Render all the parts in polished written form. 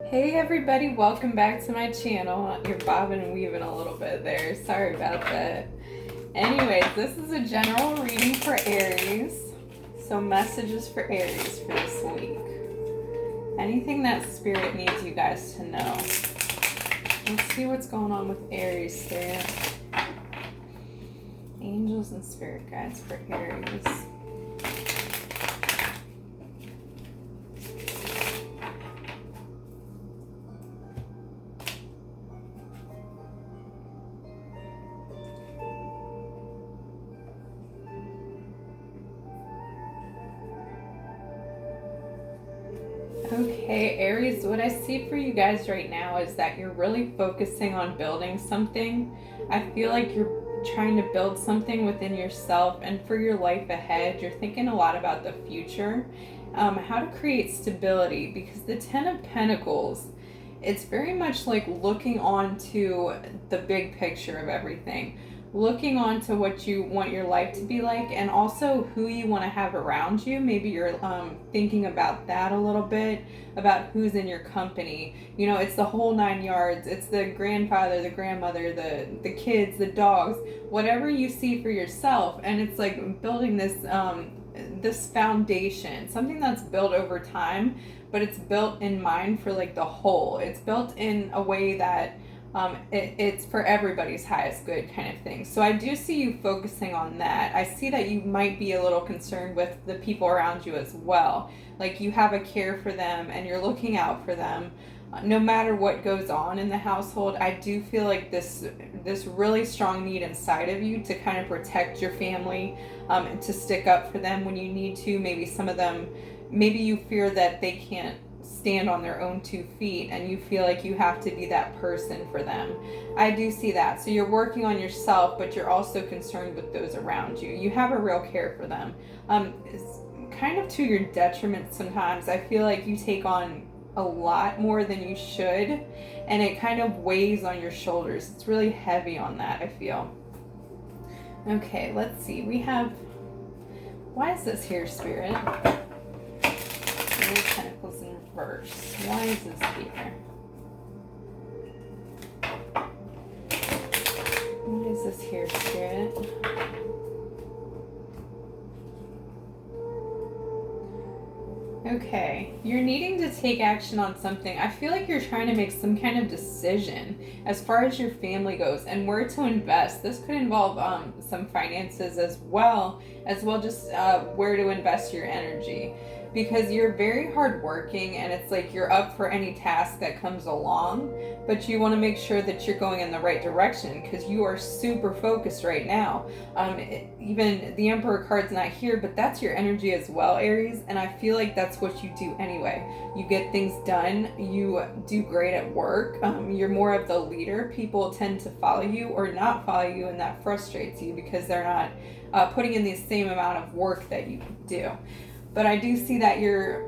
Hey everybody, welcome back to my channel. You're bobbing and weaving a little bit there. Sorry about that. Anyways, this is a general reading for Aries. So messages for Aries for this week. Anything that Spirit needs you guys to know. Let's see what's going on with Aries here. Angels and Spirit guides for Aries. Okay, Aries, what I see for you guys right now is that you're really focusing on building something. I feel like you're trying to build something within yourself and for your life ahead. You're thinking a lot about the future, how to create stability, because the Ten of Pentacles, it's very much like looking onto the big picture of everything, looking on to what you want your life to be like, and also who you want to have around you. Maybe you're thinking about that a little bit, about who's in your company. You know, it's the whole nine yards. It's the grandfather, the grandmother, the kids, the dogs, whatever you see for yourself. And it's like building this foundation, something that's built over time, but it's built in mind for like the whole. It's built in a way that it's for everybody's highest good kind of thing. So I do see you focusing on that. I see that you might be a little concerned with the people around you as well. Like you have a care for them and you're looking out for them. No matter what goes on in the household, I do feel like this really strong need inside of you to kind of protect your family, to stick up for them when you need to. Maybe some of them, maybe you fear that they can't stand on their own 2 feet and you feel like you have to be that person for them. I do see that. So you're working on yourself, but you're also concerned with those around you. You have a real care for them. It's kind of to your detriment sometimes. I feel like you take on a lot more than you should, and it kind of weighs on your shoulders. It's really heavy on that, I feel. Okay, let's see. We have, why is this here, Spirit? Pentacles in reverse. Why is this here? What is this here, Spirit? Okay, you're needing to take action on something. I feel like you're trying to make some kind of decision as far as your family goes and where to invest. This could involve some finances as well just where to invest your energy, because you're very hardworking and it's like you're up for any task that comes along, but you want to make sure that you're going in the right direction because you are super focused right now. Even the Emperor card's not here, but that's your energy as well, Aries, and I feel like that's what you do anyway. You get things done, you do great at work, you're more of the leader. People tend to follow you or not follow you, and that frustrates you because they're not putting in the same amount of work that you do. But I do see that you're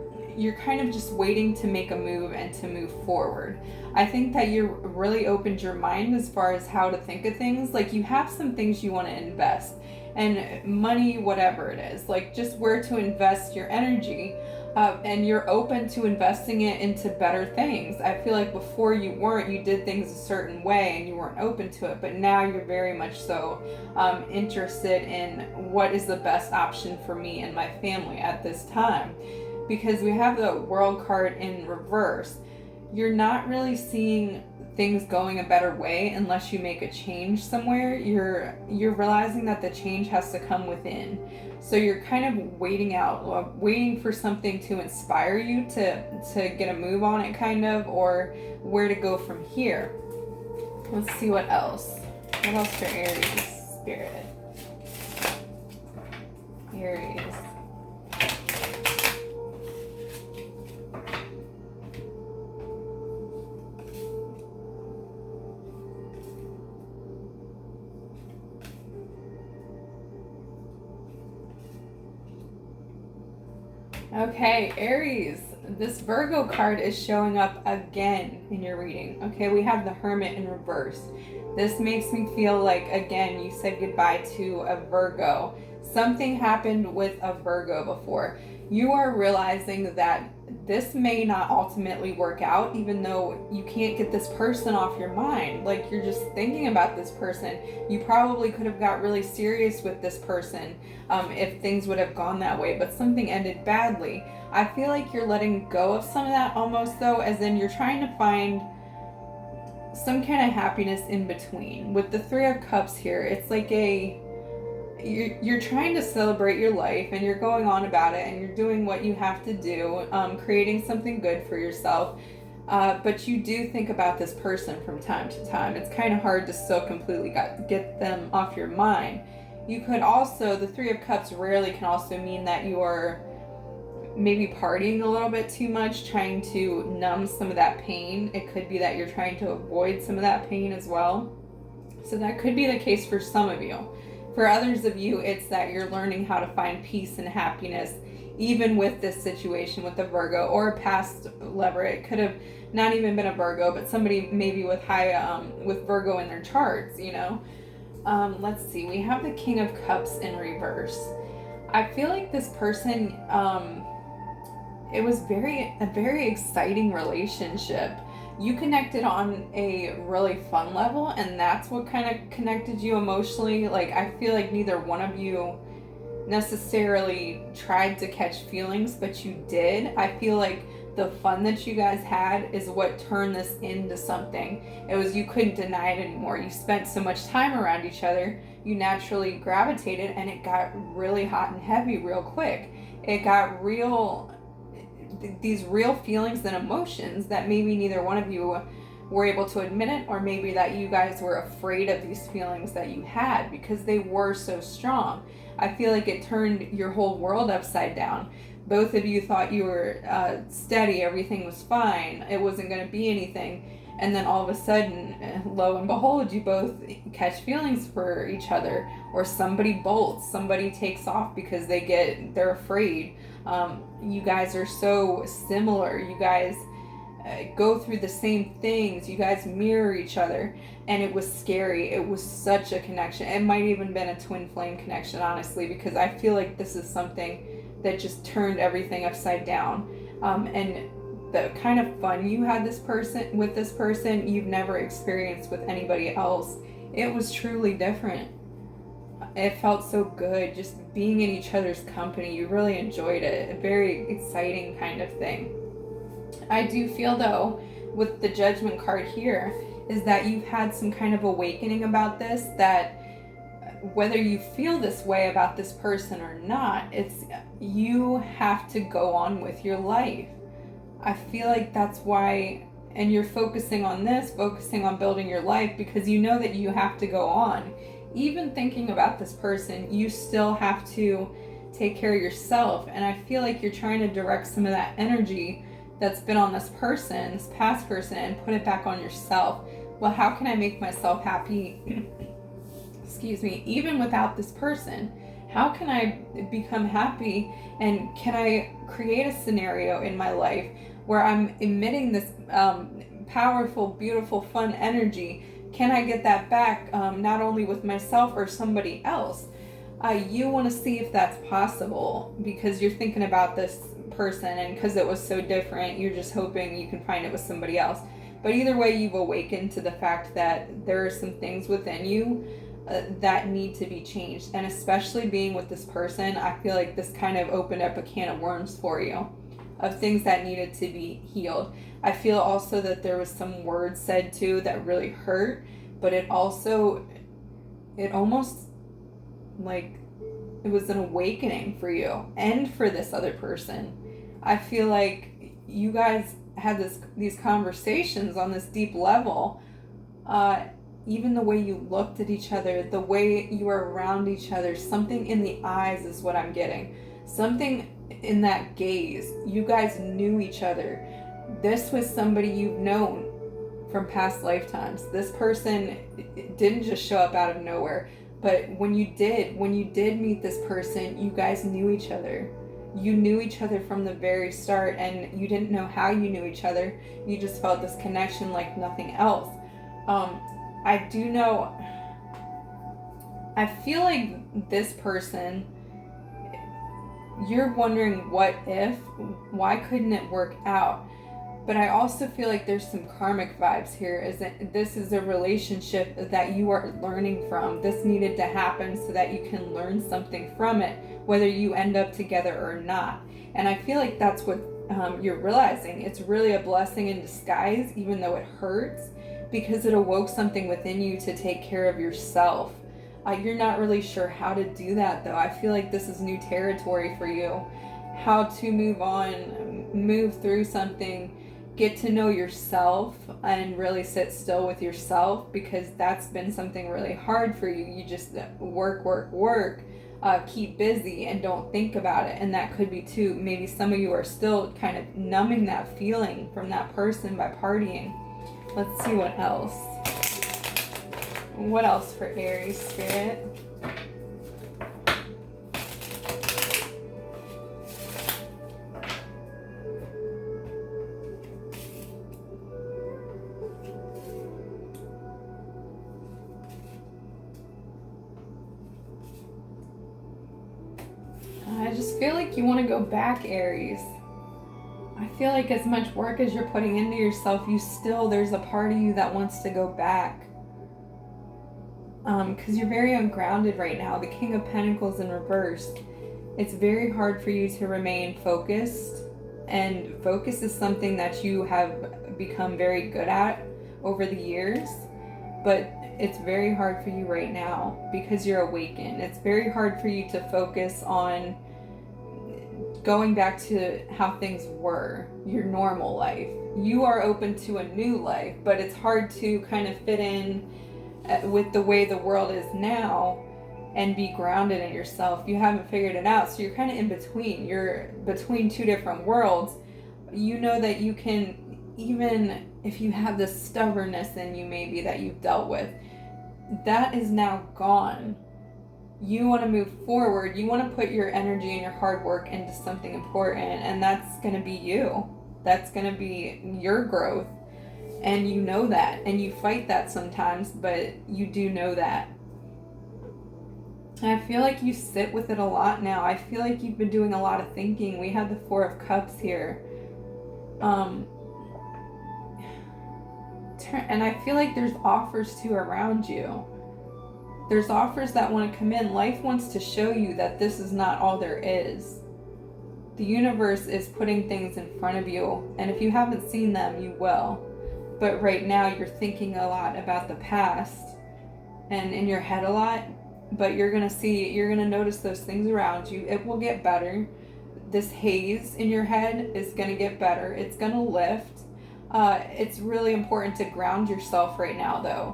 kind of just waiting to make a move and to move forward. I think that you really opened your mind as far as how to think of things. Like you have some things you want to invest, and money, whatever it is, like just where to invest your energy. And you're open to investing it into better things. I feel like before you weren't, you did things a certain way and you weren't open to it, but now you're very much so interested in what is the best option for me and my family at this time. Because we have the World card in reverse. You're not really seeing things going a better way unless you make a change somewhere. You're realizing that the change has to come within. So you're kind of waiting for something to inspire you to get a move on it, kind of, or where to go from here. Let's see what else. What else for Aries, Spirit? Aries. Okay, Aries, this Virgo card is showing up again in your reading. Okay, we have the Hermit in reverse. This makes me feel like, again, you said goodbye to a Virgo. Something happened with a Virgo before. You are realizing that this may not ultimately work out, even though you can't get this person off your mind. Like, you're just thinking about this person. You probably could have got really serious with this person if things would have gone that way, but something ended badly. I feel like you're letting go of some of that almost, though, as in you're trying to find some kind of happiness in between. With the Three of Cups here, it's like you're trying to celebrate your life, and you're going on about it, and you're doing what you have to do, creating something good for yourself, but you do think about this person from time to time. It's kind of hard to still completely get them off your mind. You could also, the Three of Cups rarely can also mean that you're maybe partying a little bit too much, trying to numb some of that pain. It could be that you're trying to avoid some of that pain as well. So that could be the case for some of you. For others of you, it's that you're learning how to find peace and happiness, even with this situation with a Virgo or a past lover. It could have not even been a Virgo, but somebody maybe with with Virgo in their charts, you know. Let's see, we have the King of Cups in reverse. I feel like this person, it was a very exciting relationship. You connected on a really fun level, and that's what kind of connected you emotionally. Like, I feel like neither one of you necessarily tried to catch feelings, but you did. I feel like the fun that you guys had is what turned this into something. It was, you couldn't deny it anymore. You spent so much time around each other, you naturally gravitated, and it got really hot and heavy real quick. It got these real feelings and emotions that maybe neither one of you were able to admit it, or maybe that you guys were afraid of these feelings that you had because they were so strong. I feel like it turned your whole world upside down. Both of you thought you were steady, everything was fine, it wasn't going to be anything, and then all of a sudden, lo and behold, you both catch feelings for each other, or somebody bolts, somebody takes off because they're afraid. You guys are so similar. You guys go through the same things. You guys mirror each other, and it was scary. It was such a connection. It might even been a twin flame connection, honestly, because I feel like this is something that just turned everything upside down. And the kind of fun you had with this person, you've never experienced with anybody else. It was truly different. It felt so good just being in each other's company. You really enjoyed it. A very exciting kind of thing. I do feel, though, with the Judgment card here, is that you've had some kind of awakening about this, that whether you feel this way about this person or not, it's, you have to go on with your life. I feel like that's why, and you're focusing on building your life, because you know that you have to go on. Even thinking about this person, you still have to take care of yourself. And I feel like you're trying to direct some of that energy that's been on this past person, and put it back on yourself. Well, how can I make myself happy, excuse me, even without this person? How can I become happy, and can I create a scenario in my life where I'm emitting this powerful, beautiful, fun energy? Can I get that back, not only with myself or somebody else? You want to see if that's possible, because you're thinking about this person, and because it was so different, you're just hoping you can find it with somebody else. But either way, you've awakened to the fact that there are some things within you that need to be changed. And especially being with this person, I feel like this kind of opened up a can of worms for you of things that needed to be healed. I feel also that there was some words said too that really hurt, but it almost like it was an awakening for you and for this other person. I feel like you guys had these conversations on this deep level. Even the way you looked at each other, the way you were around each other, something in the eyes is what I'm getting. Something in that gaze. You guys knew each other. This was somebody you've known from past lifetimes. This person didn't just show up out of nowhere, but when you did meet this person, you guys knew each other. You knew each other from the very start, and you didn't know how you knew each other. You just felt this connection like nothing else. I do know, I feel like this person you're wondering what if, why couldn't it work out? But I also feel like there's some karmic vibes here. Is that this is a relationship that you are learning from. This needed to happen so that you can learn something from it, whether you end up together or not. And I feel like that's what you're realizing. It's really a blessing in disguise, even though it hurts, because it awoke something within you to take care of yourself. You're not really sure how to do that, though. I feel like this is new territory for you. How to move on, move through something, get to know yourself, and really sit still with yourself, because that's been something really hard for you. You just work, keep busy and don't think about it. And that could be too, maybe some of you are still kind of numbing that feeling from that person by partying. Let's see what else. What else for Aries, Spirit? I just feel like you want to go back, Aries. I feel like as much work as you're putting into yourself, there's a part of you that wants to go back. Because you're very ungrounded right now. The King of Pentacles in reverse. It's very hard for you to remain focused. And focus is something that you have become very good at over the years. But it's very hard for you right now because you're awakened. It's very hard for you to focus on going back to how things were, your normal life. You are open to a new life, but it's hard to kind of fit in with the way the world is now and be grounded in yourself. You haven't figured it out, so you're kind of in between. You're between two different worlds. You know that you can, even if you have this stubbornness in you maybe that you've dealt with, that is now gone. You want to move forward. You want to put your energy and your hard work into something important, and that's going to be you. That's going to be your growth. And you know that, and you fight that sometimes, but you do know that. And I feel like you sit with it a lot now. I feel like you've been doing a lot of thinking. We have the Four of Cups here. And I feel like there's offers too around you. There's offers that want to come in. Life wants to show you that this is not all there is. The universe is putting things in front of you, and if you haven't seen them, you will. But right now you're thinking a lot about the past and in your head a lot, but you're going to notice those things around you. It will get better. This haze in your head is going to get better. It's going to lift. It's really important to ground yourself right now, though,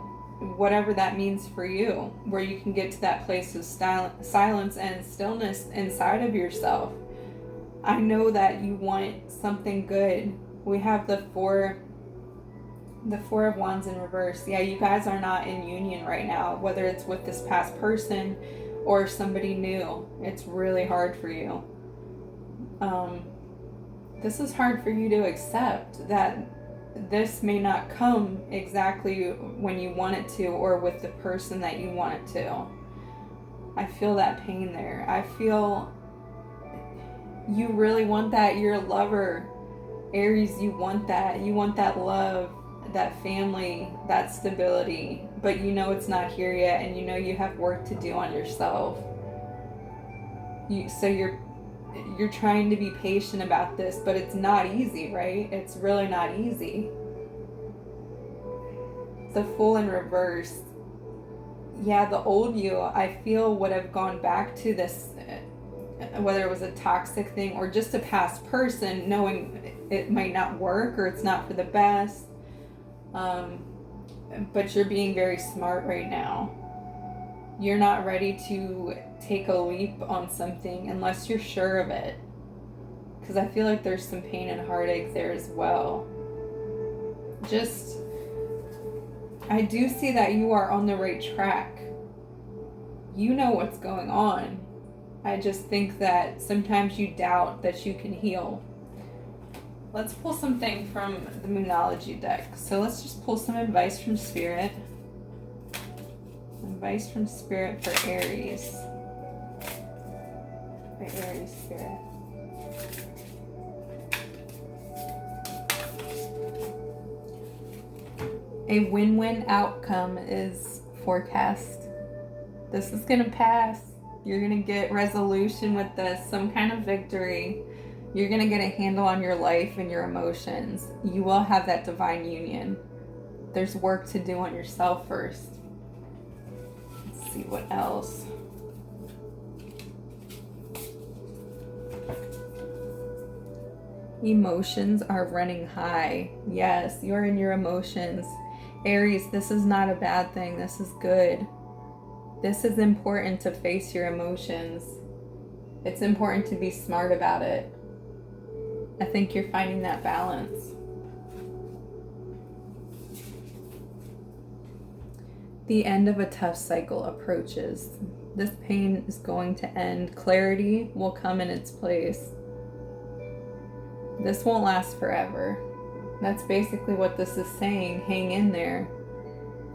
whatever that means for you, where you can get to that place of silence and stillness inside of yourself. I know that you want something good. We have the Four of Wands in reverse. Yeah, you guys are not in union right now, whether it's with this past person or somebody new. It's really hard for you. This is hard for you to accept, that this may not come exactly when you want it to, or with the person that you want it to. I feel that pain there. I feel you really want that. You're a lover, Aries. You want that. You want that love, that family, that stability, but you know it's not here yet, and you know you have work to do on yourself. So you're trying to be patient about this, but it's not easy, right? It's really not easy. The Fool in reverse. Yeah, the old you, I feel, would have gone back to this, whether it was a toxic thing or just a past person, knowing it might not work or it's not for the best. But you're being very smart right now. You're not ready to take a leap on something unless you're sure of it. Because I feel like there's some pain and heartache there as well. I do see that you are on the right track. You know what's going on. I just think that sometimes you doubt that you can heal. Let's pull something from the Moonology deck. So let's just pull some advice from Spirit. Advice from Spirit for Aries. for Aries spirit. A win-win outcome is forecast. This is going to pass. You're going to get resolution with this, some kind of victory. You're going to get a handle on your life and your emotions. You will have that divine union. There's work to do on yourself first. Let's see what else. Emotions are running high. Yes, you're in your emotions. Aries, this is not a bad thing. This is good. This is important to face your emotions. It's important to be smart about it. I think you're finding that balance. The end of a tough cycle approaches. This pain is going to end. Clarity will come in its place. This won't last forever. That's basically what this is saying. Hang in there.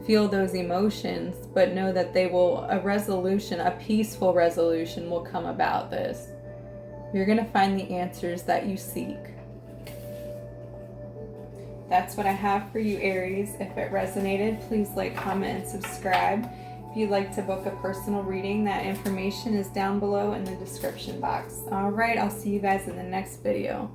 Feel those emotions, but know that a resolution, a peaceful resolution will come about this. You're going to find the answers that you seek. That's what I have for you, Aries. If it resonated, please like, comment, and subscribe. If you'd like to book a personal reading, that information is down below in the description box. All right, I'll see you guys in the next video.